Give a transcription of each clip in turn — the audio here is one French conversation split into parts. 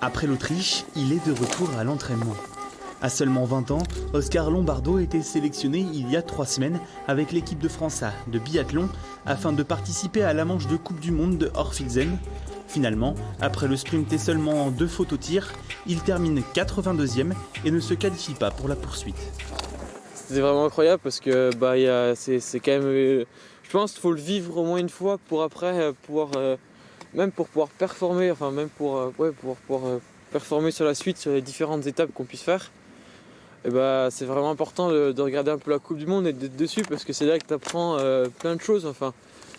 Après l'Autriche, il est de retour à l'entraînement. À seulement 20 ans, Oscar Lombardo était sélectionné il y a 3 semaines avec l'équipe de France A de biathlon afin de participer à la manche de Coupe du Monde de Orfilsen. Finalement, après le sprint et seulement 2 fautes au tir, il termine 82e et ne se qualifie pas pour la poursuite. C'était vraiment incroyable parce que c'est quand même, je pense qu'il faut le vivre au moins une fois pour après pouvoir, même pour pouvoir performer, enfin même pour pouvoir performer sur la suite, sur les différentes étapes qu'on puisse faire. Et c'est vraiment important de regarder un peu la Coupe du Monde et d'être dessus parce que c'est là que tu apprends plein de choses. Enfin,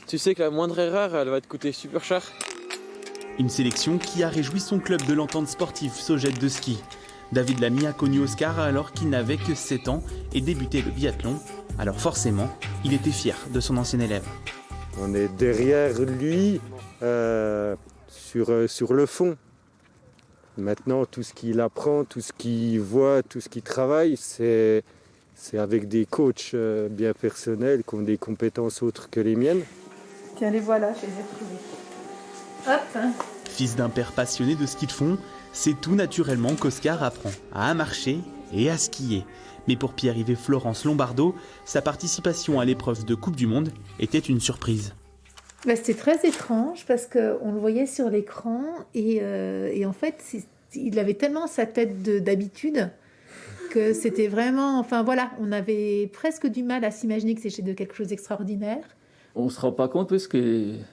tu sais que la moindre erreur, elle va te coûter super cher. Une sélection qui a réjoui son club de l'entente sportive Soged de ski. David Lamy a connu Oscar alors qu'il n'avait que 7 ans et débutait le biathlon. Alors forcément, il était fier de son ancien élève. On est derrière lui sur le fond. Maintenant, tout ce qu'il apprend, tout ce qu'il voit, tout ce qu'il travaille, c'est avec des coachs bien personnels qui ont des compétences autres que les miennes. Tiens, les voilà, je les ai retrouvés. Hop. Fils d'un père passionné de ski de fond, c'est tout naturellement qu'Oscar apprend à marcher et à skier. Mais pour Pierre-Yves et Florence Lombardo, sa participation à l'épreuve de Coupe du Monde était une surprise. C'était très étrange parce qu'on le voyait sur l'écran et en fait, il avait tellement sa tête d'habitude que c'était vraiment... Enfin voilà, on avait presque du mal à s'imaginer que c'était de quelque chose d'extraordinaire. On ne se rend pas compte parce qu'il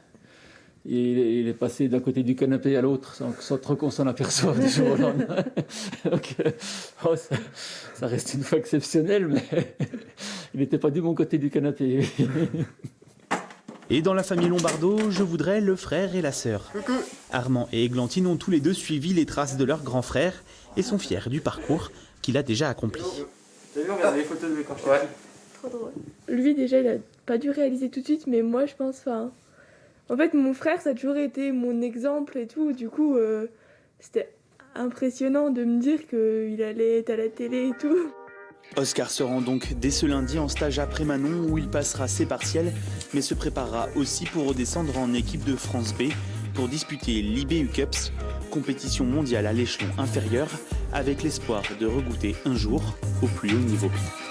est passé d'un côté du canapé à l'autre sans trop qu'on s'en aperçoive du jour au lendemain. Donc, ça reste une fois exceptionnel, mais il n'était pas du bon côté du canapé. Et dans la famille Lombardo, je voudrais le frère et la sœur. Armand et Églantine ont tous les deux suivi les traces de leur grand frère et sont fiers du parcours qu'il a déjà accompli. T'as vu, regarde les photos de mes quand j'étais petit. Trop drôle. Lui déjà, il a pas dû réaliser tout de suite, mais moi je pense, en fait mon frère ça a toujours été mon exemple et tout, du coup c'était impressionnant de me dire qu'il allait être à la télé et tout. Oscar se rend donc dès ce lundi en stage après Manon où il passera ses partiels, mais se préparera aussi pour redescendre en équipe de France B pour disputer l'IBU Cups, compétition mondiale à l'échelon inférieur, avec l'espoir de regoûter un jour au plus haut niveau.